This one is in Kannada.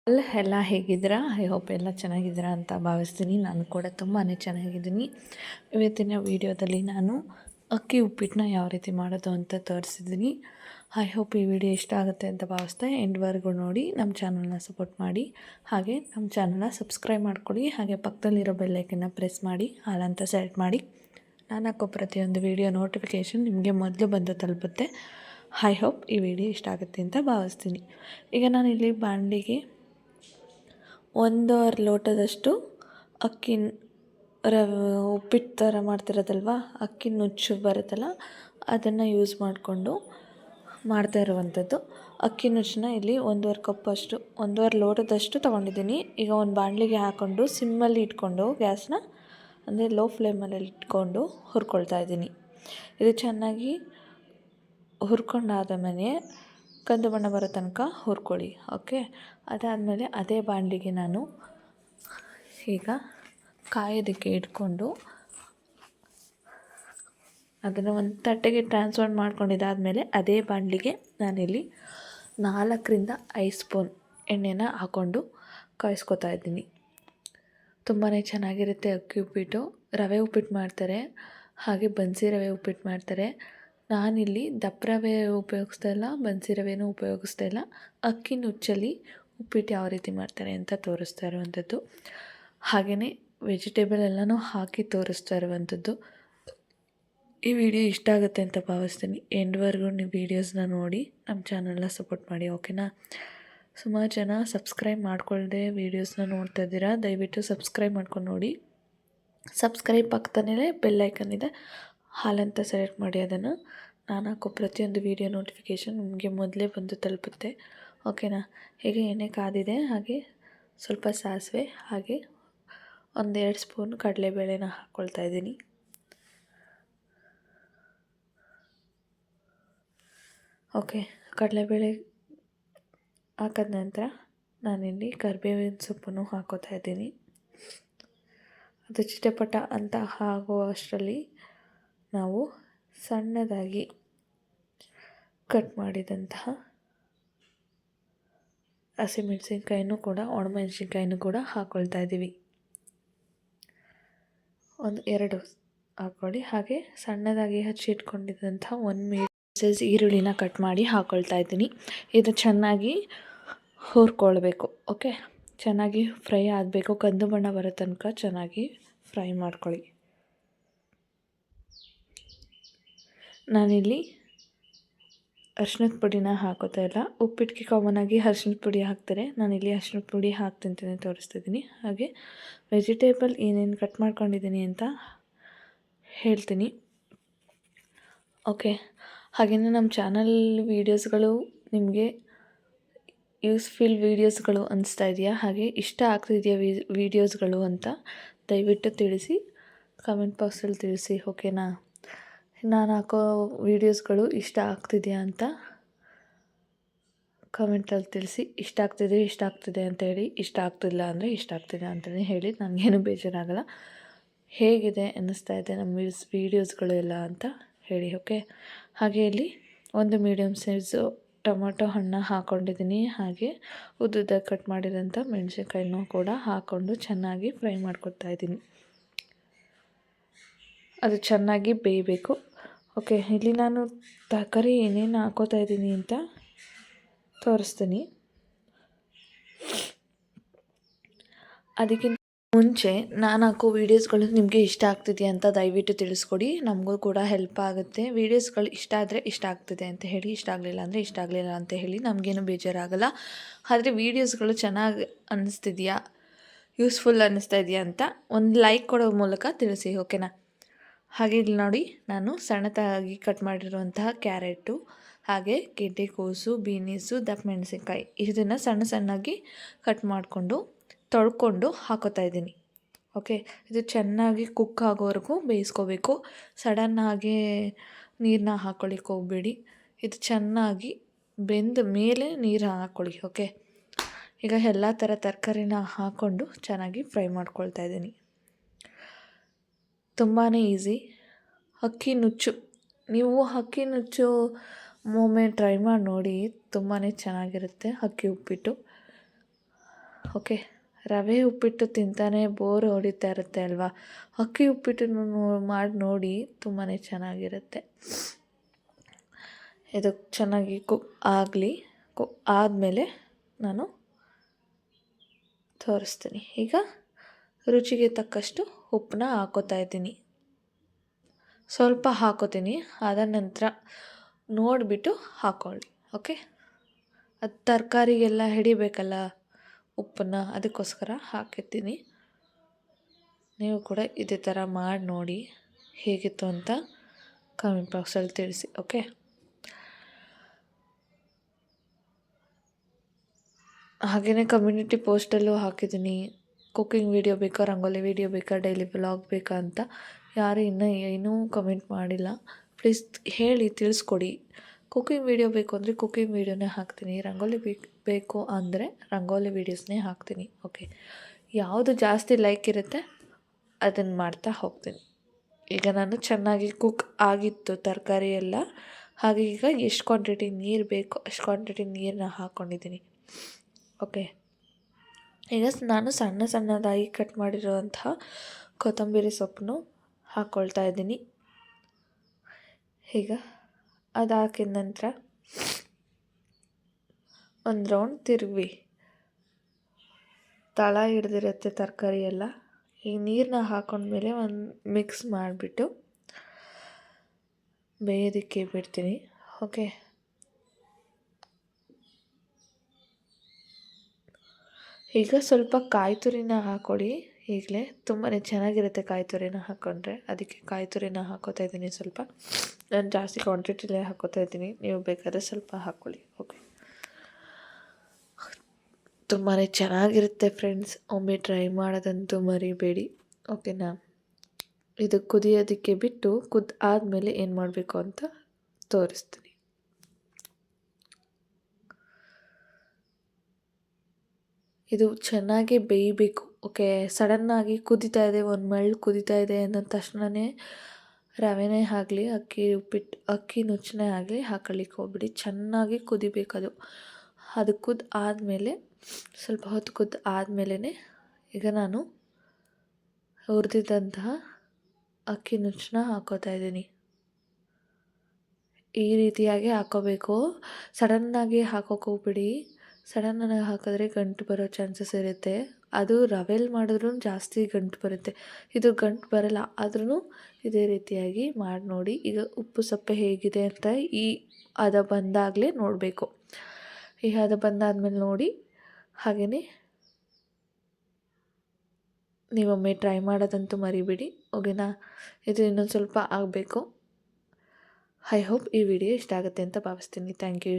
ಎಲ್ಲ ಹೇಗಿದ್ದೀರಾ? ಐ ಹೋಪ್ ಎಲ್ಲ ಚೆನ್ನಾಗಿದ್ದೀರಾ ಅಂತ ಭಾವಿಸ್ತೀನಿ. ನಾನು ಕೂಡ ತುಂಬಾ ಚೆನ್ನಾಗಿದ್ದೀನಿ. ಇವತ್ತಿನ ವೀಡಿಯೋದಲ್ಲಿ ನಾನು ಅಕ್ಕಿ ಉಪ್ಪಿಟ್ಟನ್ನ ಯಾವ ರೀತಿ ಮಾಡೋದು ಅಂತ ತೋರಿಸಿದ್ದೀನಿ. ಐ ಹೋಪ್ ಈ ವಿಡಿಯೋ ಇಷ್ಟ ಆಗುತ್ತೆ ಅಂತ ಭಾವಿಸ್ತಾ ಎಂಡ್ವರೆಗೂ ನೋಡಿ ನಮ್ಮ ಚಾನಲ್ನ ಸಪೋರ್ಟ್ ಮಾಡಿ, ಹಾಗೆ ನಮ್ಮ ಚಾನಲ್ನ ಸಬ್ಸ್ಕ್ರೈಬ್ ಮಾಡ್ಕೊಳ್ಳಿ, ಹಾಗೆ ಪಕ್ಕದಲ್ಲಿರೋ ಬೆಲ್ಲೈಕನ್ನ ಪ್ರೆಸ್ ಮಾಡಿ ಆಲ್ ಅಂತ ಸೆಲೆಕ್ಟ್ ಮಾಡಿ. ನಾನು ಹಾಕೋ ಪ್ರತಿಯೊಂದು ವಿಡಿಯೋ ನೋಟಿಫಿಕೇಷನ್ ನಿಮಗೆ ಮೊದಲು ಬಂದು ತಲುಪುತ್ತೆ. ಐ ಹೋಪ್ ಈ ವಿಡಿಯೋ ಇಷ್ಟ ಆಗುತ್ತೆ ಅಂತ ಭಾವಿಸ್ತೀನಿ. ಈಗ ನಾನಿಲ್ಲಿ ಬಾಣಲಿಗೆ 1.5 ಲೋಟದಷ್ಟು ಅಕ್ಕಿ ಉಪ್ಪಿಟ್ಟು ಥರ ಮಾಡ್ತಿರೋದಲ್ವ, ಅಕ್ಕಿ ನುಚ್ಚು ಬರುತ್ತಲ್ಲ, ಅದನ್ನು ಯೂಸ್ ಮಾಡಿಕೊಂಡು ಮಾಡ್ತಾ ಇರುವಂಥದ್ದು. ಅಕ್ಕಿ ನುಚ್ಚನ್ನ ಇಲ್ಲಿ 1.5 ಕಪ್ಪಷ್ಟು 1.5 ಲೋಟದಷ್ಟು ತೊಗೊಂಡಿದ್ದೀನಿ. ಈಗ ಒಂದು ಬಾಣಲಿಗೆ ಹಾಕ್ಕೊಂಡು ಸಿಮ್ಮಲ್ಲಿ ಇಟ್ಕೊಂಡು ಗ್ಯಾಸ್ನ ಅಂದರೆ ಲೋ ಫ್ಲೇಮಲ್ಲಿ ಇಟ್ಕೊಂಡು ಹುರ್ಕೊಳ್ತಾ ಇದ್ದೀನಿ. ಇದು ಚೆನ್ನಾಗಿ ಹುರ್ಕೊಂಡಾದ ಮೇಲೆ ಕಂದು ಬಣ್ಣ ಬರೋ ತನಕ ಹುರ್ಕೊಳ್ಳಿ. ಓಕೆ, ಅದಾದಮೇಲೆ ಅದೇ ಬಾಣಲಿಗೆ ನಾನು ಈಗ ಕಾಯೋದಕ್ಕೆ ಇಟ್ಕೊಂಡು ಅದನ್ನು ಒಂದು ತಟ್ಟೆಗೆ ಟ್ರಾನ್ಸ್ಫರ್ ಮಾಡ್ಕೊಂಡಿದ್ದಾದಮೇಲೆ ಅದೇ ಬಾಣಲಿಗೆ ನಾನಿಲ್ಲಿ 4ರಿಂದ 5 ಸ್ಪೂನ್ ಎಣ್ಣೆನ ಹಾಕ್ಕೊಂಡು ಕಾಯಿಸ್ಕೊತಾ ಇದ್ದೀನಿ. ತುಂಬಾ ಚೆನ್ನಾಗಿರುತ್ತೆ ಅಕ್ಕಿ ಉಪ್ಪಿಟ್ಟು. ರವೆ ಉಪ್ಪಿಟ್ಟು ಮಾಡ್ತಾರೆ, ಹಾಗೆ ಬನ್ಸಿ ರವೆ ಉಪ್ಪಿಟ್ಟು ಮಾಡ್ತಾರೆ. ನಾನಿಲ್ಲಿ ದಪ್ಪ ರವೆ ಉಪಯೋಗಿಸ್ತಾ ಇಲ್ಲ, ಬನ್ಸಿ ರವೆನೂ ಉಪಯೋಗಿಸ್ತಾ ಇಲ್ಲ. ಅಕ್ಕಿ ನುಚ್ಚಲ್ಲಿ ಉಪ್ಪಿಟ್ಟು ಯಾವ ರೀತಿ ಮಾಡ್ತಾರೆ ಅಂತ ತೋರಿಸ್ತಾ ಇರುವಂಥದ್ದು. ಹಾಗೆಯೇ ವೆಜಿಟೇಬಲ್ ಎಲ್ಲನೂ ಹಾಕಿ ತೋರಿಸ್ತಾ ಇರುವಂಥದ್ದು. ಈ ವಿಡಿಯೋ ಇಷ್ಟ ಆಗುತ್ತೆ ಅಂತ ಭಾವಿಸ್ತೀನಿ. ಎಂಡ್ವರೆಗೂ ನೀವು ವೀಡಿಯೋಸ್ನ ನೋಡಿ ನಮ್ಮ ಚಾನಲ್ನ ಸಪೋರ್ಟ್ ಮಾಡಿ, ಓಕೆನಾ? ಸುಮಾರು ಜನ ಸಬ್ಸ್ಕ್ರೈಬ್ ಮಾಡ್ಕೊಳ್ಳದೆ ವೀಡಿಯೋಸ್ನ ನೋಡ್ತಾ ಇದ್ದೀರಾ. ದಯವಿಟ್ಟು ಸಬ್ಸ್ಕ್ರೈಬ್ ಮಾಡ್ಕೊಂಡು ನೋಡಿ. ಸಬ್ಸ್ಕ್ರೈಬ್ ಪಕ್ಕದಲ್ಲೇ ಬೆಲ್ಲೈಕನ್ ಇದೆ, ಹಾಲಂತ ಸೆಲೆಕ್ಟ್ ಮಾಡಿ. ಅದನ್ನು ನಾನು ಹಾಕೋ ಪ್ರತಿಯೊಂದು ವೀಡಿಯೋ ನೋಟಿಫಿಕೇಷನ್ ನಿಮಗೆ ಮೊದಲೇ ಬಂದು ತಲುಪುತ್ತೆ, ಓಕೆನಾ? ಹೀಗೆ ಎಣ್ಣೆ ಕಾದಿದೆ, ಹಾಗೆ ಸ್ವಲ್ಪ ಸಾಸಿವೆ, ಹಾಗೆ 1-2 ಸ್ಪೂನ್ ಕಡಲೆಬೇಳೆನ ಹಾಕ್ಕೊಳ್ತಾ ಇದ್ದೀನಿ. ಓಕೆ, ಕಡಲೆಬೇಳೆ ಹಾಕಿದ ನಂತರ ನಾನಿಲ್ಲಿ ಕರಿಬೇವಿನ ಸೊಪ್ಪನ್ನು ಹಾಕೋತಾ ಇದ್ದೀನಿ. ಅದು ಚಿಟಪಟ ಅಂತ ಆಗುವಷ್ಟರಲ್ಲಿ ನಾವು ಸಣ್ಣದಾಗಿ ಕಟ್ ಮಾಡಿದಂತಹ ಹಸಿಮೆಣಸಿನ್ಕಾಯಿನೂ ಕೂಡ ಒಣಮೆಣಸಿನ್ಕಾಯಿನೂ ಕೂಡ ಹಾಕ್ಕೊಳ್ತಾ ಇದ್ದೀವಿ. 1-2 ಹಾಕ್ಕೊಳ್ಳಿ. ಹಾಗೆ ಸಣ್ಣದಾಗಿ ಹಚ್ಚಿಟ್ಕೊಂಡಿದ್ದಂಥ 1 ಮೀಡಿಯಮ್ ಸೈಜ್ ಈರುಳ್ಳಿನ ಕಟ್ ಮಾಡಿ ಹಾಕ್ಕೊಳ್ತಾ ಇದ್ದೀನಿ. ಇದು ಚೆನ್ನಾಗಿ ಹುರ್ಕೊಳ್ಬೇಕು. ಓಕೆ, ಚೆನ್ನಾಗಿ ಫ್ರೈ ಆಗಬೇಕು, ಕಂದು ಬಣ್ಣ ಬರೋ ತನಕ ಚೆನ್ನಾಗಿ ಫ್ರೈ ಮಾಡ್ಕೊಳ್ಳಿ. ನಾನಿಲ್ಲಿ ಅರ್ಶಿಣದ ಪುಡಿನ ಹಾಕೋತಾ ಇಲ್ಲ. ಉಪ್ಪಿಟ್ಟಿಗೆ ಕಾಮನಾಗಿ ಅರ್ಶಿಣದ ಪುಡಿ ಹಾಕ್ತಾರೆ, ನಾನಿಲ್ಲಿ ಅರ್ಶಿಣದ ಪುಡಿ ಹಾಕ್ತಿಂತಲೇ ತೋರಿಸ್ತಿದ್ದೀನಿ. ಹಾಗೆ ವೆಜಿಟೇಬಲ್ ಏನೇನು ಕಟ್ ಮಾಡ್ಕೊಂಡಿದ್ದೀನಿ ಅಂತ ಹೇಳ್ತೀನಿ. ಓಕೆ, ಹಾಗೆಯೇ ನಮ್ಮ ಚಾನಲ್ ವೀಡಿಯೋಸ್ಗಳು ನಿಮಗೆ ಯೂಸ್ಫುಲ್ ವೀಡಿಯೋಸ್ಗಳು ಅನಿಸ್ತಾ ಇದೆಯಾ, ಹಾಗೆ ಇಷ್ಟ ಆಗ್ತಿದೆಯಾ ವೀಡಿಯೋಸ್ಗಳು ಅಂತ ದಯವಿಟ್ಟು ತಿಳಿಸಿ, ಕಮೆಂಟ್ ಬಾಕ್ಸಲ್ಲಿ ತಿಳಿಸಿ, ಓಕೆನಾ? ನಾನು ಹಾಕೋ ವೀಡಿಯೋಸ್ಗಳು ಇಷ್ಟ ಆಗ್ತಿದೆಯಾ ಅಂತ ಕಮೆಂಟಲ್ಲಿ ತಿಳಿಸಿ. ಇಷ್ಟ ಆಗ್ತಿದೆ ಅಂತ ಹೇಳಿ, ಇಷ್ಟ ಆಗ್ತಿಲ್ಲ ಅಂದರೆ ಇಷ್ಟ ಆಗ್ತಿದೆ ಅಂತಲೇ ಹೇಳಿ, ನನಗೇನು ಬೇಜಾರಾಗಲ್ಲ. ಹೇಗಿದೆ ಅನ್ನಿಸ್ತಾ ಇದೆ ನಮ್ಮ ವೀಡಿಯೋಸ್ಗಳು ಎಲ್ಲ ಅಂತ ಹೇಳಿ, ಓಕೆ? ಹಾಗೆ ಇಲ್ಲಿ 1 ಮೀಡಿಯಮ್ ಸೈಜು ಟೊಮೊಟೊ ಹಣ್ಣು ಹಾಕ್ಕೊಂಡಿದ್ದೀನಿ. ಹಾಗೆ ಉದ್ದುದ್ದ ಕಟ್ ಮಾಡಿರೋಂಥ ಮೆಣಸಿನ್ಕಾಯಿನೂ ಕೂಡ ಹಾಕ್ಕೊಂಡು ಚೆನ್ನಾಗಿ ಫ್ರೈ ಮಾಡ್ಕೊತಾ ಇದ್ದೀನಿ. ಅದು ಚೆನ್ನಾಗಿ ಬೇಯಬೇಕು. ಓಕೆ, ಇಲ್ಲಿ ನಾನು ತರಕಾರಿ ಏನೇನು ಹಾಕೋತಾ ಇದ್ದೀನಿ ಅಂತ ತೋರಿಸ್ತೀನಿ. ಅದಕ್ಕಿಂತ ಮುಂಚೆ ನಾನು ಹಾಕೋ ವೀಡಿಯೋಸ್ಗಳು ನಿಮಗೆ ಇಷ್ಟ ಆಗ್ತಿದೆಯಾ ಅಂತ ದಯವಿಟ್ಟು ತಿಳಿಸ್ಕೊಡಿ, ನಮಗೂ ಕೂಡ ಹೆಲ್ಪ್ ಆಗುತ್ತೆ. ವೀಡಿಯೋಸ್ಗಳು ಇಷ್ಟ ಆದರೆ ಇಷ್ಟ ಆಗ್ತಿದೆ ಅಂತ ಹೇಳಿ, ಇಷ್ಟ ಆಗಲಿಲ್ಲ ಅಂದರೆ ಇಷ್ಟ ಆಗಲಿಲ್ಲ ಅಂತ ಹೇಳಿ, ನಮಗೇನು ಬೇಜಾರಾಗಲ್ಲ. ಆದರೆ ವೀಡಿಯೋಸ್ಗಳು ಚೆನ್ನಾಗಿ ಅನ್ನಿಸ್ತಿದೆಯಾ, ಯೂಸ್ಫುಲ್ ಅನ್ನಿಸ್ತಾ ಇದೆಯಾ ಅಂತ ಒಂದು ಲೈಕ್ ಕೊಡೋ ಮೂಲಕ ತಿಳಿಸಿ, ಓಕೆನಾ? ಹಾಗೆ ಇಲ್ಲಿ ನೋಡಿ, ನಾನು ಸಣ್ಣದಾಗಿ ಕಟ್ ಮಾಡಿರುವಂತಹ ಕ್ಯಾರೆಟು, ಹಾಗೆ ಗೆಡ್ಡೆಕೋಸು, ಬೀನೀಸು, ದಪ್ಪ ಮೆಣಸಿನ್ಕಾಯಿ ಇದನ್ನು ಸಣ್ಣದಾಗಿ ಕಟ್ ಮಾಡಿಕೊಂಡು ತೊಳ್ಕೊಂಡು ಹಾಕೋತಾ ಇದ್ದೀನಿ. ಓಕೆ, ಇದು ಚೆನ್ನಾಗಿ ಕುಕ್ ಆಗೋವರೆಗೂ ಬೇಯಿಸ್ಕೋಬೇಕು. ಸಡನ್ನಾಗಿ ನೀರನ್ನ ಹಾಕ್ಕೊಳ್ಳಿಕ್ಕೆ ಹೋಗಬೇಡಿ. ಇದು ಚೆನ್ನಾಗಿ ಬೆಂದ ಮೇಲೆ ನೀರು ಹಾಕ್ಕೊಳ್ಳಿ. ಓಕೆ, ಈಗ ಎಲ್ಲ ಥರ ತರಕಾರಿನ ಹಾಕ್ಕೊಂಡು ಚೆನ್ನಾಗಿ ಫ್ರೈ ಮಾಡ್ಕೊಳ್ತಾ ಇದ್ದೀನಿ. ತುಂಬಾ ಈಸಿ. ಅಕ್ಕಿ ನುಚ್ಚು, ನೀವು ಅಕ್ಕಿ ನುಚ್ಚು ಒಮ್ಮೆ ಟ್ರೈ ಮಾಡಿ ನೋಡಿ, ತುಂಬಾ ಚೆನ್ನಾಗಿರುತ್ತೆ ಅಕ್ಕಿ ಉಪ್ಪಿಟ್ಟು. ಓಕೆ. ರವೆ ಉಪ್ಪಿಟ್ಟು ತಿಂತಾನೆ ಬೋರ್ ಹೊಡಿತಾ ಇರುತ್ತೆ ಅಲ್ವಾ, ಅಕ್ಕಿ ಉಪ್ಪಿಟ್ಟನ್ನು ಮಾಡಿ ನೋಡಿ, ತುಂಬಾ ಚೆನ್ನಾಗಿರುತ್ತೆ. ಇದು ಚೆನ್ನಾಗಿ ಕುಕ್ ಆದಮೇಲೆ ನಾನು ತೋರಿಸ್ತೀನಿ. ಈಗ ರುಚಿಗೆ ತಕ್ಕಷ್ಟು ಉಪ್ಪನ್ನ ಹಾಕೋತಾ ಇದ್ದೀನಿ. ಸ್ವಲ್ಪ ಹಾಕೋತೀನಿ, ಆದ ನಂತರ ನೋಡಿಬಿಟ್ಟು ಹಾಕ್ಕೊಳ್ಳಿ. ಓಕೆ. ಅದು ತರಕಾರಿಗೆಲ್ಲ ಹಿಡಿಬೇಕಲ್ಲ ಉಪ್ಪನ್ನ, ಅದಕ್ಕೋಸ್ಕರ ಹಾಕಿರ್ತೀನಿ. ನೀವು ಕೂಡ ಇದೇ ಥರ ಮಾಡಿ ನೋಡಿ, ಹೇಗಿತ್ತು ಅಂತ ಕಾಮೆಂಟ್ ಬಾಕ್ಸಲ್ಲಿ ತಿಳಿಸಿ. ಓಕೆ. ಹಾಗೆಯೇ ಕಮ್ಯುನಿಟಿ ಪೋಸ್ಟಲ್ಲೂ ಹಾಕಿದ್ದೀನಿ. ಕುಕ್ಕಿಂಗ್ ವೀಡಿಯೋ ಬೇಕಾ, ರಂಗೋಲಿ ವೀಡಿಯೋ ಬೇಕಾ, ಡೈಲಿ ವ್ಲಾಗ್ ಬೇಕಾ ಅಂತ. ಯಾರು ಏನೂ ಕಮೆಂಟ್ ಮಾಡಿಲ್ಲ. ಪ್ಲೀಸ್ ಹೇಳಿ, ತಿಳಿಸ್ಕೊಡಿ. ಕುಕ್ಕಿಂಗ್ ವೀಡಿಯೋ ಬೇಕು ಅಂದರೆ ಕುಕ್ಕಿಂಗ್ ವೀಡಿಯೋನೇ ಹಾಕ್ತೀನಿ, ರಂಗೋಲಿ ಬೇಕು ಅಂದರೆ ರಂಗೋಲಿ ವೀಡಿಯೋಸ್ನೇ ಹಾಕ್ತೀನಿ. ಓಕೆ. ಯಾವುದು ಜಾಸ್ತಿ ಲೈಕ್ ಇರುತ್ತೆ ಅದನ್ನು ಮಾಡ್ತಾ ಹೋಗ್ತೀನಿ. ಈಗ ನಾನು ಚೆನ್ನಾಗಿ ಕುಕ್ ಆಗಿತ್ತು ತರಕಾರಿ ಎಲ್ಲ. ಹಾಗೆ ಈಗ ಎಷ್ಟು ಕ್ವಾಂಟಿಟಿ ನೀರು ಬೇಕೋ ಅಷ್ಟು ಕ್ವಾಂಟಿಟಿ ನೀರನ್ನ ಹಾಕ್ಕೊಂಡಿದ್ದೀನಿ. ಓಕೆ. ಈಗ ನಾನು ಸಣ್ಣದಾಗಿ ಕಟ್ ಮಾಡಿರುವಂತಹ ಕೊತ್ತಂಬರಿ ಸೊಪ್ಪನ್ನು ಹಾಕ್ಕೊಳ್ತಾ ಇದ್ದೀನಿ. ಈಗ ಅದು ಹಾಕಿದ ನಂತರ ಒಂದು ರೌಂಡ್ ತಿರುಗಿ, ತಳ ಹಿಡ್ದಿರುತ್ತೆ ತರಕಾರಿ ಎಲ್ಲ. ಈ ನೀರನ್ನ ಹಾಕೊಂಡ್ಮೇಲೆ ಒಂದು ಮಿಕ್ಸ್ ಮಾಡಿಬಿಟ್ಟು ಬೇಯೋದಕ್ಕೆ ಬಿಡ್ತೀನಿ. ಓಕೆ. ಈಗ ಸ್ವಲ್ಪ ಕಾಯಿ ತುರಿನ ಹಾಕ್ಕೊಳ್ಳಿ. ಈಗಲೇ ತುಂಬಾ ಚೆನ್ನಾಗಿರುತ್ತೆ ಕಾಯಿ ತುರಿನ ಹಾಕ್ಕೊಂಡ್ರೆ, ಅದಕ್ಕೆ ಕಾಯಿ ತುರಿನ ಹಾಕೋತಾ ಇದ್ದೀನಿ ಸ್ವಲ್ಪ. ನಾನು ಜಾಸ್ತಿ ಕ್ವಾಂಟಿಟಿಲೇ ಹಾಕೋತಾ ಇದ್ದೀನಿ, ನೀವು ಬೇಕಾದರೆ ಸ್ವಲ್ಪ ಹಾಕ್ಕೊಳ್ಳಿ. ಓಕೆ. ತುಂಬಾ ಚೆನ್ನಾಗಿರುತ್ತೆ ಫ್ರೆಂಡ್ಸ್, ಒಮ್ಮೆ ಟ್ರೈ ಮಾಡೋದಂತೂ ಮರಿಬೇಡಿ. ಓಕೆನಾ. ಇದು ಕುದಿಯೋದಕ್ಕೆ ಬಿಟ್ಟು ಆದಮೇಲೆ ಏನು ಮಾಡಬೇಕು ಅಂತ ತೋರಿಸ್ತೀನಿ. ಇದು ಚೆನ್ನಾಗಿ ಬೇಯಬೇಕು. ಓಕೆ. ಸಡನ್ನಾಗಿ ಕುದೀತಾ ಇದೆ, ಒಂದು ಮಳ್ಳು ಕುದೀತಾ ಇದೆ ಅನ್ನೋ ತಕ್ಷಣವೇ ರವೆನೇ ಆಗಲಿ, ಅಕ್ಕಿ ನುಚ್ಚನೇ ಆಗಲಿ ಹಾಕೊಳ್ಳಿಕ್ಕೆ ಹೋಗ್ಬಿಡಿ. ಚೆನ್ನಾಗಿ ಕುದಿಬೇಕದು. ಅದು ಆದಮೇಲೆ, ಸ್ವಲ್ಪ ಹೊತ್ತು ಆದಮೇಲೆ ಈಗ ನಾನು ಹುರಿದಿದ್ದಂತಹ ಅಕ್ಕಿ ನುಚ್ಚನ್ನ ಹಾಕೋತಾ ಇದ್ದೀನಿ. ಈ ರೀತಿಯಾಗಿ ಹಾಕೋಬೇಕು. ಸಡನ್ನಾಗಿ ಹಾಕೋಕೆ ಹೋಗ್ಬಿಡಿ. ಸಡನ್ನಾಗಿ ಹಾಕಿದ್ರೆ ಗಂಟು ಬರೋ ಚಾನ್ಸಸ್ ಇರುತ್ತೆ. ಅದು ರವೆಯಲ್ಲಿ ಮಾಡಿದ್ರೂ ಜಾಸ್ತಿ ಗಂಟು ಬರುತ್ತೆ. ಇದು ಗಂಟು ಬರಲ್ಲ, ಆದ್ರೂ ಇದೇ ರೀತಿಯಾಗಿ ಮಾಡಿ ನೋಡಿ. ಈಗ ಉಪ್ಪು ಸಪ್ಪೆ ಹೇಗಿದೆ ಅಂತ ಈ ಹದ ಬಂದಾಗಲೇ ನೋಡಬೇಕು. ಈ ಹದ ಬಂದಾದ್ಮೇಲೆ ನೋಡಿ. ಹಾಗೆಯೇ ನೀವೊಮ್ಮೆ ಟ್ರೈ ಮಾಡೋದಂತೂ ಮರಿಬೇಡಿ. ಓಕೆನಾ. ಇದು ಇನ್ನೊಂದು ಸ್ವಲ್ಪ ಆಗಬೇಕು. ಐ ಹೋಪ್ ಈ ವಿಡಿಯೋ ಇಷ್ಟ ಆಗುತ್ತೆ ಅಂತ ಭಾವಿಸ್ತೀನಿ. Thank you.